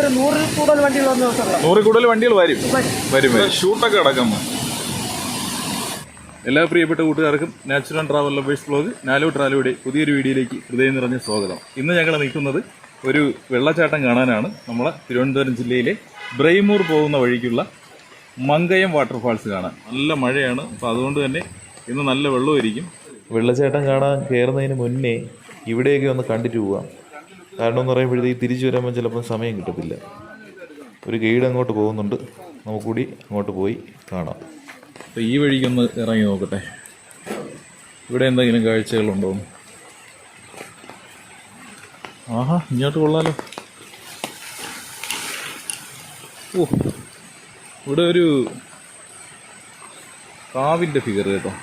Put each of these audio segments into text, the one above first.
100 കൂടുതൽ വണ്ടികൾ വരും. ഷൂട്ടൊക്കെ അടക്കം. എല്ലാ പ്രിയപ്പെട്ട കൂട്ടുകാർക്കും നാച്ചുറൽ ട്രാവൽ ലവേഴ്സ് വ്ലോഗ് നാലോ ട്രാവലോയുടെ പുതിയൊരു വീഡിയോയിലേക്ക് ഹൃദയം നിറഞ്ഞ സ്വാഗതം. ഇന്ന് ഞങ്ങൾ നിൽക്കുന്നത് ഒരു വെള്ളച്ചാട്ടം കാണാനാണ്. നമ്മളെ തിരുവനന്തപുരം ജില്ലയിലെ ബ്രൈമൂർ പോകുന്ന വഴിക്കുള്ള മങ്കയം വാട്ടർഫാൾസ് കാണാൻ. നല്ല മഴയാണ്, അപ്പോൾ അതുകൊണ്ട് തന്നെ ഇന്ന് നല്ല വെള്ളമായിരിക്കും. വെള്ളച്ചാട്ടം കാണാൻ കയറുന്നതിന് മുന്നേ ഇവിടെയൊക്കെ ഒന്ന് കണ്ടിട്ട് പോവാം. കാരണം എന്ന് പറയുമ്പോഴത്തേക്ക് തിരിച്ചു വരുമ്പോൾ ചിലപ്പോൾ സമയം കിട്ടത്തില്ല. ഒരു ഗൈഡ് അങ്ങോട്ട് പോകുന്നുണ്ട്, നമുക്കൂടി അങ്ങോട്ട് പോയി കാണാം. അപ്പോൾ ഈ വഴിക്കൊന്ന് ഇറങ്ങി നോക്കട്ടെ, ഇവിടെ എന്തെങ്കിലും കാഴ്ചകളുണ്ടോ. ആഹാ, ഇങ്ങോട്ട് കൊള്ളാലോ. ഓ, ഇവിടെ ഒരു കാവിൻ്റെ ഫിഗർ കേട്ടോ.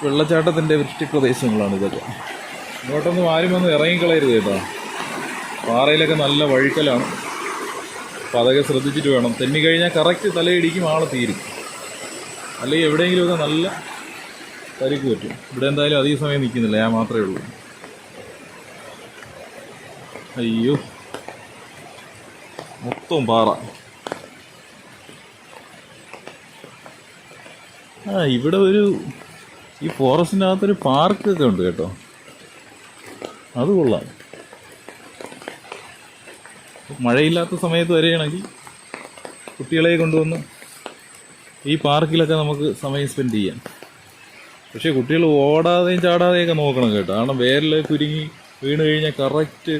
വെള്ളച്ചാട്ടത്തിൻ്റെ വൃഷ്ടിപ്രദേശങ്ങളാണ് ഇതൊക്കെ. ഇങ്ങോട്ടൊന്നും ആരും വന്ന് ഇറങ്ങിക്കളയരുത് കേട്ടോ. പാറയിലൊക്കെ നല്ല വഴുക്കലാണ്, അപ്പോൾ അതൊക്കെ ശ്രദ്ധിച്ചിട്ട് വേണം. തെന്നിക്കഴിഞ്ഞാൽ കറക്റ്റ് തലയിടിക്കും, ആളെ തീരും. അല്ലെങ്കിൽ എവിടെയെങ്കിലുമൊക്കെ നല്ല പരിക്ക് പറ്റും. ഇവിടെ എന്തായാലും അധിക സമയം നിൽക്കുന്നില്ല, ഞാൻ മാത്രമേ ഉള്ളൂ. അയ്യോ, മൊത്തം പാറ. ഇവിടെ ഈ ഫോറസ്റ്റിനകത്തൊരു പാർക്കൊക്കെ ഉണ്ട് കേട്ടോ, അത് കൊള്ളാം. മഴയില്ലാത്ത സമയത്ത് വരികയാണെങ്കിൽ കുട്ടികളെ കൊണ്ടുവന്ന് ഈ പാർക്കിലൊക്കെ നമുക്ക് സമയം സ്പെൻഡ് ചെയ്യാം. പക്ഷേ കുട്ടികൾ ഓടാതെയും ചാടാതെയൊക്കെ നോക്കണം കേട്ടോ. കാരണം വേരിൽ കുരുങ്ങി വീണ് കഴിഞ്ഞാൽ കറക്റ്റ്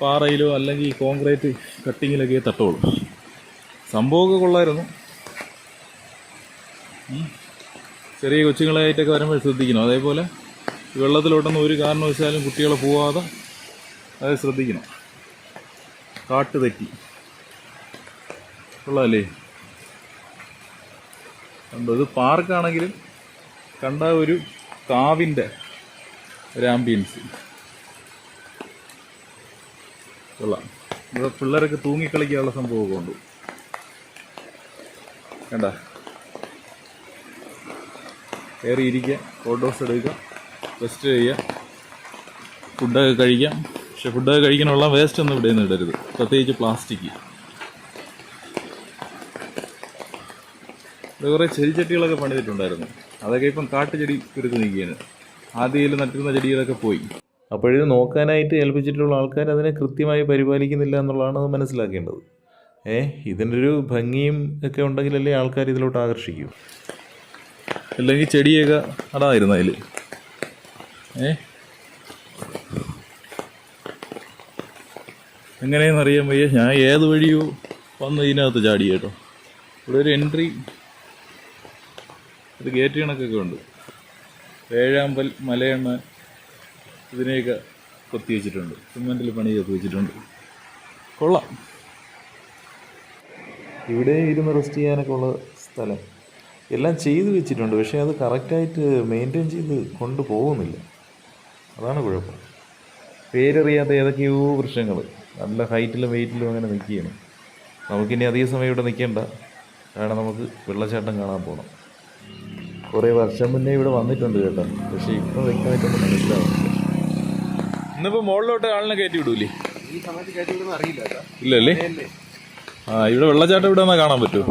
പാറയിലോ അല്ലെങ്കിൽ കോൺക്രീറ്റ് കട്ടിങ്ങിലൊക്കെ തട്ടുള്ളൂ. സംഭവമൊക്കെ കൊള്ളായിരുന്നു. ചെറിയ കൊച്ചുങ്ങളായിട്ടൊക്കെ വരുമ്പോൾ ശ്രദ്ധിക്കണം. അതേപോലെ വെള്ളത്തിലോട്ടൊന്നും ഒരു കാരണവശാലും കുട്ടികളെ പോവാതെ അത് ശ്രദ്ധിക്കണം. കാട്ട് തെറ്റി കൊള്ളാമല്ലേ. കണ്ടോ, ഇത് പാർക്കാണെങ്കിലും കണ്ട ഒരു കാവിൻ്റെ ഒരു ആംബിയൻസ് കൊള്ളാം. ഇവിടെ പിള്ളേരൊക്കെ തൂങ്ങിക്കളിക്കാനുള്ള സംഭവമൊക്കെ ഉണ്ട്. കണ്ട, കയറിയിരിക്കുക, ഫോട്ടോസ് എടുക്കുക, റെസ്റ്റ് ചെയ്യുക, ഫുഡൊക്കെ കഴിക്കാം. പക്ഷെ ഫുഡൊക്കെ കഴിക്കാനുള്ള വേസ്റ്റ് ഒന്നും ഇവിടെ നിന്ന് ഇടരുത്, പ്രത്യേകിച്ച് പ്ലാസ്റ്റിക്. ഇവിടെ കുറേ ചെടിച്ചട്ടികളൊക്കെ പണിതിട്ടുണ്ടായിരുന്നു, അതൊക്കെ ഇപ്പം കാട്ടുചെടി കുരുത്ത് നിൽക്കുകയാണ്. ആദ്യം നട്ടിരുന്ന ചെടികളൊക്കെ പോയി. അപ്പോഴിത് നോക്കാനായിട്ട് ഏൽപ്പിച്ചിട്ടുള്ള ആൾക്കാർ അതിനെ കൃത്യമായി പരിപാലിക്കുന്നില്ല എന്നുള്ളതാണ് അത് മനസ്സിലാക്കേണ്ടത്. ഇതിൻ്റെ ഒരു ഭംഗിയും ഒക്കെ ഉണ്ടെങ്കിലല്ലേ ആൾക്കാർ ഇതിലോട്ട് ആകർഷിക്കൂ. അല്ലെങ്കിൽ ചെടിയൊക്കെ നടായിരുന്നു അതിൽ. എങ്ങനെയെന്ന് അറിയാൻ വയ്യ. ഞാൻ ഏത് വഴിയോ വന്ന് ഇതിനകത്ത് ചാടി കേട്ടോ. ഇവിടെ ഒരു എൻട്രി, ഒരു ഗേറ്റ് കണക്കൊക്കെ ഉണ്ട്. വേഴാമ്പൽ, മലയെണ്ണ ഇതിനെയൊക്കെ കൊത്തി വെച്ചിട്ടുണ്ട്, സിമെൻറ്റിൽ പണി കൊത്തി വെച്ചിട്ടുണ്ട്. കൊള്ളാം. ഇവിടെ ഇരുന്ന് റെസ്റ്റ് ചെയ്യാനൊക്കെ ഉള്ള സ്ഥലം എല്ലാം ചെയ്തു വെച്ചിട്ടുണ്ട്. പക്ഷേ അത് കറക്റ്റായിട്ട് മെയിൻറ്റെയിൻ ചെയ്ത് കൊണ്ടുപോകുന്നില്ല, അതാണ് കുഴപ്പം. പേരറിയാത്ത ഏതൊക്കെയോ വൃക്ഷങ്ങൾ നല്ല ഹൈറ്റിലും വെയിറ്റിലും അങ്ങനെ നിൽക്കുകയാണ്. നമുക്കിനി അധിക സമയം ഇവിടെ നിൽക്കേണ്ട, കാരണം നമുക്ക് വെള്ളച്ചാട്ടം കാണാൻ പോകണം. കുറേ വർഷം മുന്നേ ഇവിടെ വന്നിട്ടുണ്ട് കേട്ടോ, പക്ഷേ ഇപ്പം വ്യക്തമായിട്ടൊന്നും മനസ്സിലാവുന്നില്ല. ഇന്നിപ്പോൾ മുകളിലോട്ട് ആളിനെ കയറ്റി വിടൂലേ? ഈ സമയത്ത് കയറ്റി വിടുന്ന അറിയില്ല. ഇല്ലല്ലേ? ഇവിടെ വെള്ളച്ചാട്ടം ഇവിടെ വന്നാൽ കാണാൻ പറ്റുമോ?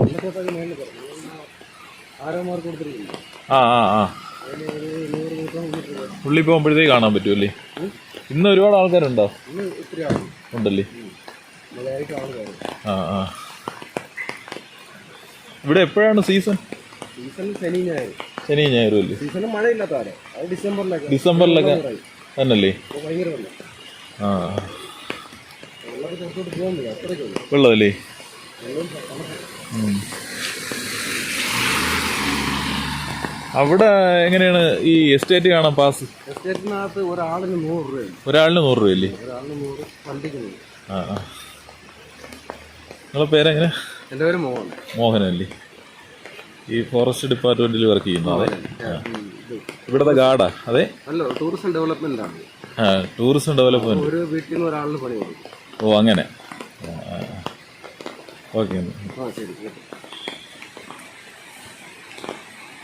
ഉള്ളി പോകുമ്പോഴത്തേക്ക് കാണാൻ പറ്റുമല്ലേ? ഇന്ന് ഒരുപാട് ആൾക്കാരുണ്ടോ? ഉണ്ടല്ലേ? ഇവിടെ എപ്പോഴാണ് സീസൺ? ശനി ഞായറും അല്ലേ? ഡിസംബറിലൊക്കെ തന്നല്ലേ? വെള്ളമല്ലേ? അവിടെ എങ്ങനെയാണ് ഈ എസ്റ്റേറ്റ് കാണാൻ പാസ്? എസ്റ്റേറ്റിനകത്ത് ഒരാളിന് 100 രൂപ. ഒരാളിന് 100 രൂപയല്ലേ? നിങ്ങളെ പേരെങ്ങനെ? എൻ്റെ പേര് മോഹൻ. മോഹനല്ലേ? ഈ ഫോറസ്റ്റ് ഡിപ്പാർട്ട്മെന്റിൽ വർക്ക് ചെയ്യുന്നു? അതെ. ഇവിടുത്തെ ഗാർഡാ? അതെ. അല്ല, ടൂറിസം ഡെവലപ്മെന്റ് ആണ്. Tourism development. ഒരു വീട്ടിൽ നിന്ന് ഒരാളിന് പണി കൊടുക്കും. ഓ, അങ്ങനെ. ഓക്കെ.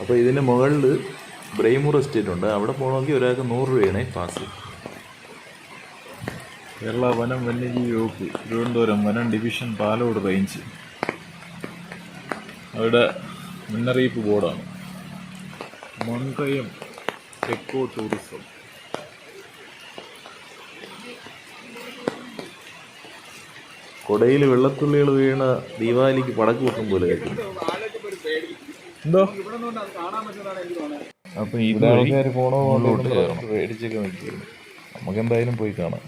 അപ്പോൾ ഇതിൻ്റെ മുകളിൽ ബ്രൈമൂർ എസ്റ്റേറ്റ് ഉണ്ട്. അവിടെ പോകണമെങ്കിൽ ഒരാൾക്ക് 100 രൂപയാണ് പാസ്. കേരള വനം വന്യജീവി വകുപ്പ് തിരുവനന്തപുരം വനം ഡിവിഷൻ പാലോട് റേഞ്ച്. അവിടെ മുന്നറിയിപ്പ് ബോർഡാണ്. Mankayam eco tourism. കൊടയിൽ വെള്ളത്തുള്ളികൾ വീണ ദീപാവലിക്ക് പടക്ക് പൊട്ടും പോലെ കേൾക്കുന്നു. എന്തോ അപ്പൊ ഇത് ആൾക്കാർ പോണോ മേടിച്ചൊക്കെ നിൽക്കുന്നു. നമുക്കെന്തായാലും പോയി കാണാം.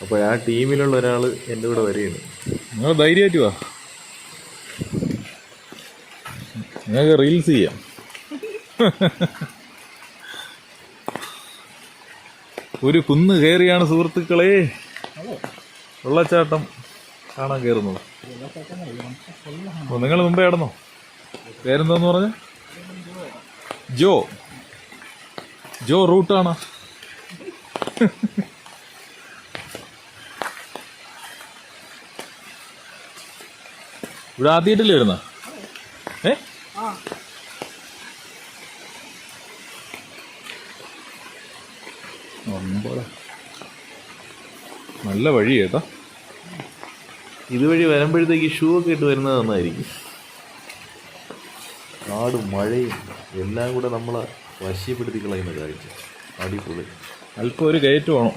അപ്പോൾ ആ ടീമിലുള്ള ഒരാൾ എൻ്റെ കൂടെ വരികയാണ്. നിങ്ങൾ ധൈര്യമായിട്ട് വാ, നിങ്ങൾക്ക് റീൽസ് ചെയ്യാം. ഒരു കുന്ന് കയറിയാണ് സുഹൃത്തുക്കളെ വെള്ളച്ചാട്ടം കാണാൻ കയറുന്നത്. നിങ്ങൾ മുമ്പേ ആടന്നോ? പേരെന്താന്ന് പറഞ്ഞ? ജോ റൂട്ടാണ്. ഇവിടെ ആദ്യമായിട്ടല്ലേ വരുന്ന? നല്ല വഴി കേട്ടോ. ഇതുവഴി വരുമ്പോഴത്തേക്ക് ഷൂ ഒക്കെ ഇട്ട് വരുന്നത് നന്നായിരിക്കും. കാടും മഴയും എല്ലാം കൂടെ നമ്മളെ വശ്യപ്പെടുത്തി കളയുന്ന കാഴ്ച. അടിപൊളി. അല്പം ഒരു കയറ്റ് വേണം.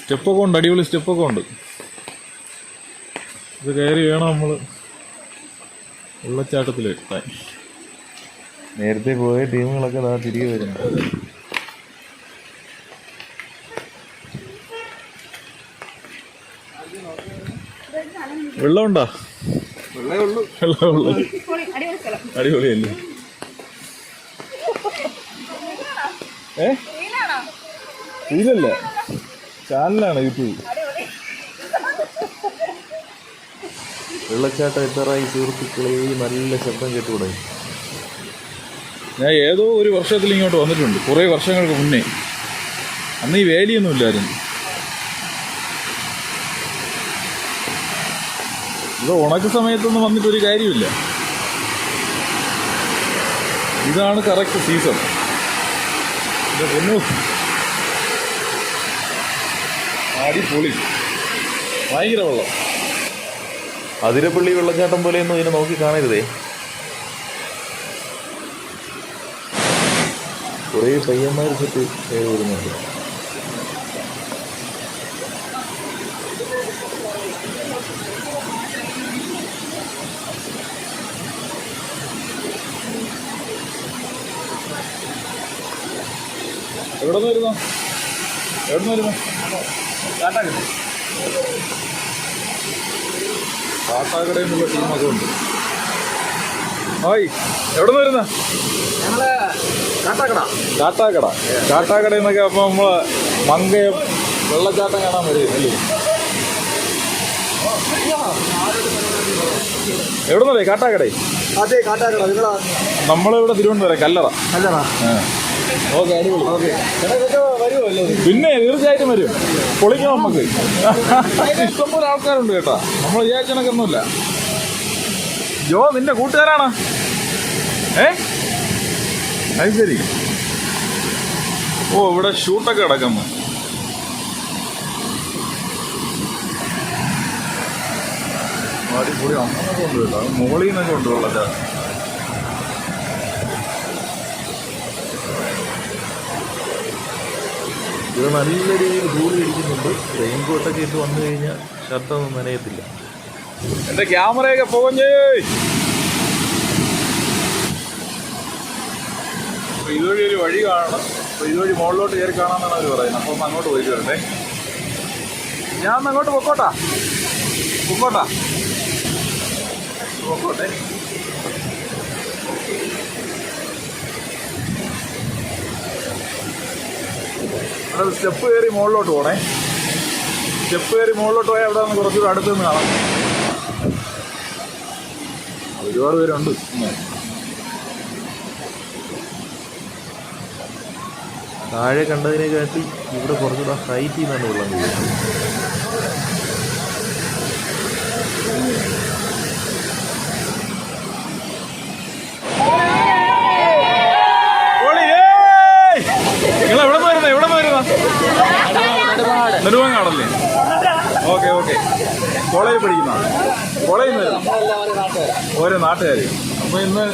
സ്റ്റെപ്പൊക്കെ ഉണ്ട്, അടിപൊളി സ്റ്റെപ്പൊക്കെ ഉണ്ട്. ഇത് കയറി വേണം നമ്മൾ വെള്ളച്ചാട്ടത്തിൽ എത്താൻ. നേരത്തെ പോയ ടീമുകളൊക്കെ നാ തിരികെ വരുന്നു. വെള്ളമുണ്ടോ? വെള്ളമുള്ളൂ. അടിപൊളിയല്ലേ? ഇല്ലല്ല, ചാനലാണ് യൂട്യൂബ്. വെള്ളച്ചാട്ടം എത്താറായി സുഹൃത്തുക്കളെ. നല്ല ശബ്ദം കേട്ടു തുടങ്ങി. ഞാൻ ഏതോ ഒരു വർഷത്തിൽ ഇങ്ങോട്ട് വന്നിട്ടുണ്ട്, കുറേ വർഷങ്ങൾക്ക് മുന്നേ. അന്ന് ഈ വേലിയൊന്നും ഇല്ലായിരുന്നു. ഇത് ഉണക്ക സമയത്തൊന്നും വന്നിട്ടൊരു കാര്യമില്ല. ഇതാണ് കറക്റ്റ് സീസൺ. അടിപൊളി, ഭയങ്കര വെള്ളം. അതിരപ്പള്ളി വെള്ളച്ചാട്ടം പോലെയൊന്നും ഇതിനെ നോക്കി കാണരുതേ. കുറേ പയ്യന്മാർ സെറ്റ് കയറി വരുന്നുണ്ട്. എവിടെ നിന്ന് വരുന്നോ? കാട്ടാക്കടയിൽ നിന്നുള്ള ടീമൊക്കെ ഉണ്ട്. ഹായ്, എവിടെ നിന്ന് വരുന്ന? കാട്ടാക്കടയിൽ നിന്നൊക്കെ. അപ്പോൾ നമ്മള് മങ്കയം വെള്ളച്ചാട്ടം കാണാൻ വരും അല്ലേ? എവിടെ നിന്നല്ലേ? കാട്ടാക്കടയിൽ. അതെ, കാട്ടാക്കട. നിങ്ങളാ? നമ്മളിവിടെ തിരുവനന്തപുരം കല്ലറ. ഓക്കെ, അടിപൊളി. പിന്നെ തീർച്ചയായിട്ടും വരും, പൊളിക്കണം നമുക്ക്. ഇഷ്ടംപോലെ ആൾക്കാരുണ്ട് കേട്ടാ, നമ്മൾ വിചാരിച്ചണക്കൊന്നുമില്ല. ജോ നിന്റെ കൂട്ടുകാരാണ്? അത് ശരി. ഓ, ഇവിടെ ഷൂട്ടൊക്കെ കിടക്കുന്നു. അടിപൊളി. അങ്ങനൊക്കെ ഉണ്ട് കേട്ടോ, മുകളിൽ നിന്നൊക്കെ ഉണ്ട് വെള്ളച്ചാട്ടം. ഇത് നല്ല രീതിയിൽ ധൂളി അടിക്കുന്നുണ്ട്. റെയിൻ കോട്ടൊക്കെ ഇട്ട് വന്നു കഴിഞ്ഞാൽ ഷർട്ടൊന്നും നനയത്തില്ല. എൻ്റെ ക്യാമറയൊക്കെ പോകഞ്ഞേ. അപ്പോൾ ഇതുവഴി ഒരു വഴി കാണണം. അപ്പോൾ ഇതുവഴി മുകളിലോട്ട് കയറി കാണാമെന്നാണ് അവർ പറയുന്നത്. അപ്പോൾ ഒന്ന് അങ്ങോട്ട് പോയിട്ട് വരട്ടെ. ഞാൻ ഒന്ന് അങ്ങോട്ട് പൊക്കോട്ടെ. അത് സ്റ്റെപ്പ് കയറി മുകളിലോട്ട് പോകണേ. സ്റ്റെപ്പ് കയറി മുകളിലോട്ട് പോയാൽ അവിടെ നിന്ന് കുറച്ചുകൂടെ അടുത്ത് നിന്ന് കാണാം. ഒരുപാട് പേരുണ്ട്. താഴെ കണ്ടതിനെക്കാട്ടി ഇവിടെ കുറച്ചുകൂടെ ഹൈറ്റിൽ നിന്നാണ് വെള്ളം വീഴുന്നത്. കോളേജിൽ പഠിക്കുന്ന കോളേജിൽ നിന്ന് ഓരോ നാട്ടുകാർ. അപ്പോൾ ഇന്ന്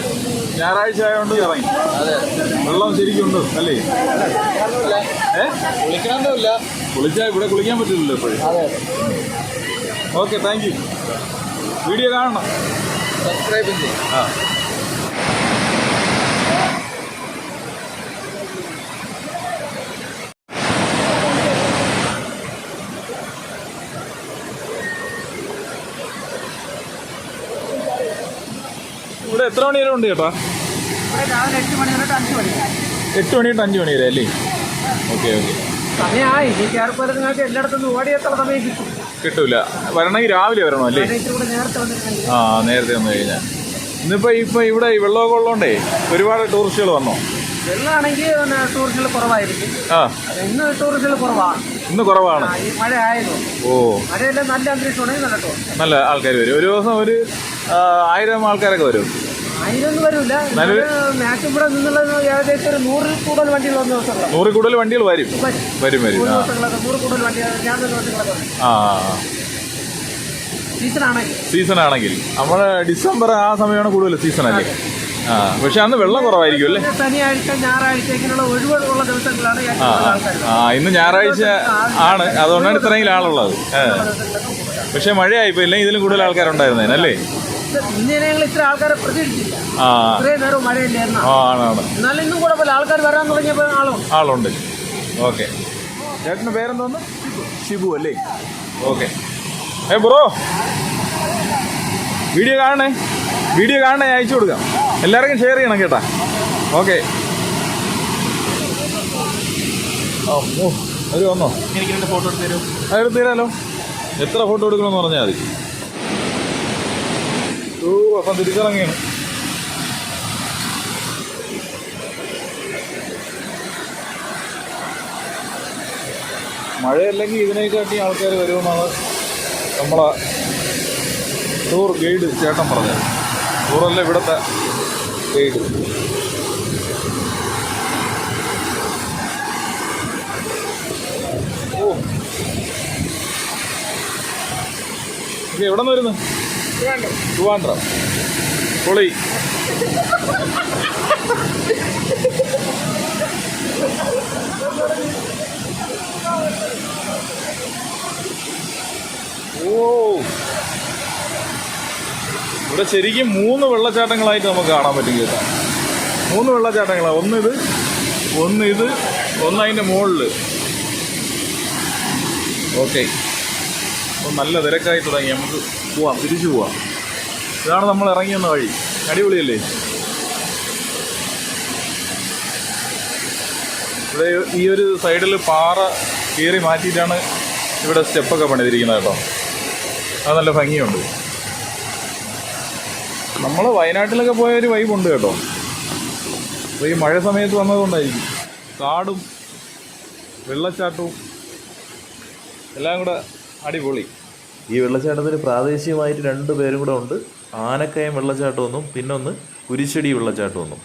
ഞായറാഴ്ച ആയതുകൊണ്ട് ഇറങ്ങി. വെള്ളം ശരിക്കും ഉണ്ട് അല്ലേ? കുളിക്കണമെന്നില്ല. കുളിച്ചാൽ ഇവിടെ കുളിക്കാൻ പറ്റില്ലല്ലോ എപ്പോഴും. Okay, thank you. വീഡിയോ കാണണം, സബ്സ്ക്രൈബ് ചെയ്യും. ആ. ഇവിടെ എത്ര മണി വരെ ഉണ്ട് ചേട്ടാ? രാവിലെ 8 മണി തൊട്ട് 5 മണി. 8 മണി തൊട്ട് 5 മണി വരെ അല്ലേ? Okay okay. സമയമായി. എനിക്ക് ഏർപ്പാട് നിങ്ങൾക്ക് എല്ലായിടത്തും ഓടിയെത്ര സമയം കിട്ടും? കിട്ടൂല. വരണമെങ്കിൽ രാവിലെ വരണം അല്ലേ? ഇവിടെ നേരത്തെ വന്നിട്ടുണ്ടെങ്കിൽ നേരത്തെ വന്നു കഴിഞ്ഞാൽ. ഇന്നിപ്പോൾ ഇവിടെ ഈ വെള്ളമൊക്കെ ഉള്ളതുകൊണ്ടേ ഒരുപാട് ടൂറിസ്റ്റുകൾ വന്നോ? വെള്ളമാണെങ്കിൽ ടൂറിസ്റ്റുകൾ കുറവായിരിക്കും. ഇന്ന് ടൂറിസ്റ്റുകൾ കുറവാണ്. ഇന്ന് കുറവാണ്. ഈ മഴ ആയതുകൊണ്ട്. ഓ, മഴയെല്ലാം നല്ല അന്തരീക്ഷമാണെങ്കിൽ നല്ല ടൂറിസ്റ്റ്. നല്ല ആൾക്കാർ വരും. ഒരു ദിവസം ഒരു 1000 ആൾക്കാരൊക്കെ വരും. 1000 ഒന്നും വരില്ല. മാക്സിമം ഇവിടെ നിന്നുള്ളത് ഏകദേശം ഒരു 100 കൂടുതൽ വണ്ടികൾ വന്ന ദിവസങ്ങളാണ്. 100 കൂടുതൽ വണ്ടികൾ വരും. 100 കൂടുതൽ വണ്ടികൾ ഞാൻ തന്നെ വണ്ടികളൊക്കെ സീസൺ ആണെങ്കിൽ നമ്മൾ ഡിസംബർ ആ സമയമാണ് കൂടുതൽ സീസൺ അല്ലേ? പക്ഷെ അന്ന് വെള്ളം കുറവായിരിക്കും അല്ലേ? ശനിയാഴ്ച ഞായറാഴ്ച ഇങ്ങനെയുള്ള ഒഴിവുള്ള ദിവസങ്ങളാണ് ഇന്ന് ഞായറാഴ്ച ആണ്, അതുകൊണ്ടാണ് ഇത്രയെങ്കിലും ആളുള്ളത്. പക്ഷെ മഴയായിപ്പോ ഇല്ലെങ്കിൽ ഇതിലും കൂടുതൽ ആൾക്കാരുണ്ടായിരുന്നേനല്ലേ? ഇങ്ങനെ ഞങ്ങൾ ഇത്ര ആൾക്കാരെ പ്രതീക്ഷിച്ചില്ല. ഇത്രയും നേരം മഴയില്ലായിരുന്നു. ആണ്. എന്നാലും ഇന്നും കൂടെ ആൾക്കാർ വരാൻ തുടങ്ങിയപ്പോൾ ആളുണ്ട്. ഓക്കെ. ചേട്ടൻ്റെ പേരെന്തോന്ന്? ഷിബു അല്ലേ? ഓക്കെ. ബ്രോ, വീഡിയോ കാണണേ അയച്ചു കൊടുക്കാം. എല്ലാവർക്കും ഷെയർ ചെയ്യണം കേട്ടാ. ഓക്കെ. ഒരു വന്നോ? എനിക്ക് 2 ഫോട്ടോ എടുത്ത് തരും. എടുത്ത് തരാമല്ലോ. എത്ര ഫോട്ടോ എടുക്കണമെന്ന് പറഞ്ഞാൽ മതി. അപ്പം തിരിച്ചിറങ്ങിയാണ്. മഴയല്ലെങ്കിൽ ഇതിനെക്കാട്ടി ആൾക്കാർ വരുമെന്നാണ് നമ്മളെ ടൂർ ഗൈഡ് ചേട്ടൻ പറഞ്ഞത്. ടൂറല്ല, ഇവിടുത്തെ ഗൈഡ്. ഓ, എവിടെ നിന്ന് വരുന്നു? ട്രിവാൻഡ്രം. പൊളി. ഓ, ഇവിടെ ശരിക്കും 3 വെള്ളച്ചാട്ടങ്ങളായിട്ട് നമുക്ക് കാണാൻ പറ്റും കേട്ടോ. 3 വെള്ളച്ചാട്ടങ്ങളാണ്. ഒന്ന് അതിൻ്റെ മുകളിൽ. ഓക്കെ. അപ്പം നല്ല തിരക്കായി തുടങ്ങി. നമുക്ക് പോവാം, തിരിച്ചു പോവാം. ഇതാണ് നമ്മൾ ഇറങ്ങി വന്ന വഴി. അടിപൊളിയല്ലേ? ഇവിടെ ഈ ഒരു സൈഡിൽ പാറ കീറി മാറ്റിയിട്ടാണ് ഇവിടെ സ്റ്റെപ്പൊക്കെ പണിതിരിക്കുന്നത് കേട്ടോ. അത് നല്ല ഭംഗിയുണ്ട്. നമ്മൾ വയനാട്ടിലൊക്കെ പോയ ഒരു വൈബുണ്ട് കേട്ടോ. അപ്പോൾ ഈ മഴ സമയത്ത് വന്നതുകൊണ്ടായിരിക്കും. കാടും വെള്ളച്ചാട്ടവും എല്ലാം കൂടെ അടിപൊളി. ഈ വെള്ളച്ചാട്ടത്തിൽ പ്രാദേശികമായിട്ട് 2 പേരും കൂടെ ഉണ്ട്. ആനക്കയം വെള്ളച്ചാട്ടമെന്നും പിന്നൊന്ന് കുരിശടി വെള്ളച്ചാട്ടമെന്നും.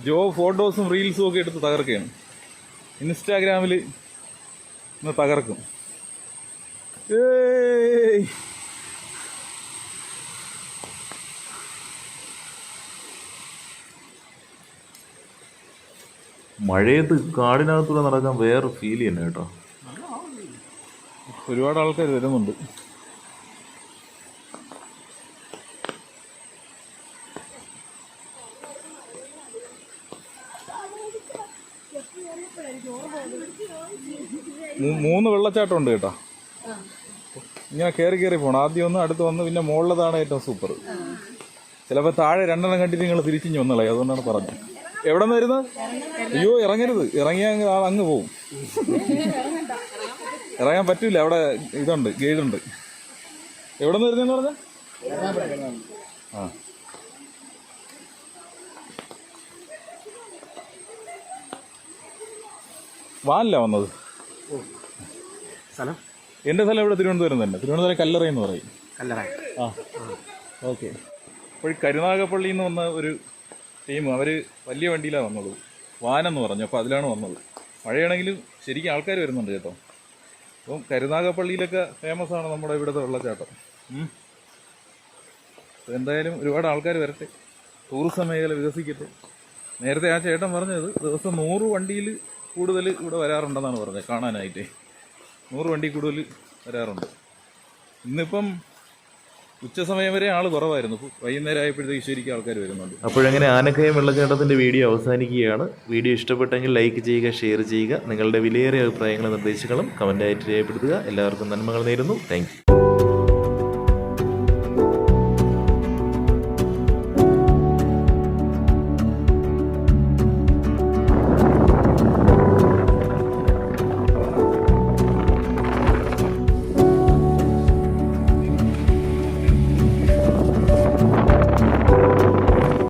ജോ ഫോട്ടോസും റീൽസും ഒക്കെ എടുത്ത് തകർക്കുകയാണ്. ഇൻസ്റ്റാഗ്രാമിൽ ഇന്ന് തകർക്കും. മഴയത്ത് കാടിനകത്തൂടെ നടക്കാൻ വേറെ ഫീൽ തന്നെ കേട്ടോ. ഒരുപാട് ആൾക്കാർ വരുന്നുണ്ട്. മൂന്ന് വെള്ളച്ചാട്ടം ഉണ്ട് കേട്ടോ. ഇങ്ങനെ കയറി പോകണം. ആദ്യം ഒന്ന് അടുത്ത് വന്ന് പിന്നെ മുകളിലതാണ് ഏറ്റവും സൂപ്പർ. ചിലപ്പോൾ താഴെ 2 കണ്ടിട്ട് നിങ്ങൾ തിരിച്ചിഞ്ഞ് വന്നളേ. അതുകൊണ്ടാണ് പറഞ്ഞത്. എവിടെ നിന്ന് വരുന്നത്? അയ്യോ, ഇറങ്ങരുത്. ഇറങ്ങിയാൽ അങ്ങ് പോവും. ഇറങ്ങാൻ പറ്റൂല. അവിടെ ഇതുണ്ട്, ഗൈഡുണ്ട്. എവിടെ നിന്ന് വരുന്നതെന്ന് പറഞ്ഞാൽ വാനില്ല വന്നത്. സ്ഥലം എൻ്റെ സ്ഥലം ഇവിടെ തിരുവനന്തപുരം തന്നെ. തിരുവനന്തപുരം കല്ലറ എന്ന് പറയും. ഓക്കെ. അപ്പോൾ കരുനാഗപ്പള്ളിയിൽ നിന്ന് വന്ന ഒരു ടീം, അവർ വലിയ വണ്ടിയിലാണ് വന്നത്. വാനെന്ന് പറഞ്ഞു. അപ്പോൾ അതിലാണ് വന്നത്. മഴയാണെങ്കിലും ശരിക്കും ആൾക്കാർ വരുന്നുണ്ട് കേട്ടോ. അപ്പം കരുനാഗപ്പള്ളിയിലൊക്കെ ഫേമസ് ആണ് നമ്മുടെ ഇവിടുത്തെ വെള്ളച്ചാട്ടം. എന്തായാലും ഒരുപാട് ആൾക്കാർ വരട്ടെ, ടൂറിസം മേഖല വികസിക്കട്ടെ. നേരത്തെ ആ ചേട്ടൻ പറഞ്ഞത് ദിവസം 100 വണ്ടിയിൽ കൂടുതൽ ഇവിടെ വരാറുണ്ടെന്നാണ് പറഞ്ഞത് കാണാനായിട്ട്. 100 വണ്ടി കൂടുതൽ വരാറുണ്ട്. ഇന്നിപ്പം ഉച്ചസമയം വരെ ആൾ കുറവായിരുന്നു. വൈകുന്നേരം ആയപ്പോഴത്തേക്ക് ശരിക്കും ആൾക്കാർ വരുന്നുണ്ട്. അപ്പോഴങ്ങനെ ആനക്കയം വെള്ളച്ചാട്ടത്തിൻ്റെ വീഡിയോ അവസാനിക്കുകയാണ്. വീഡിയോ ഇഷ്ടപ്പെട്ടെങ്കിൽ ലൈക്ക് ചെയ്യുക, ഷെയർ ചെയ്യുക. നിങ്ങളുടെ വിലയേറിയ അഭിപ്രായങ്ങളും നിർദ്ദേശങ്ങളും കമൻറ്റായിട്ട് രേഖപ്പെടുത്തുക. എല്ലാവർക്കും നന്മകൾ നേരുന്നു. Thank you.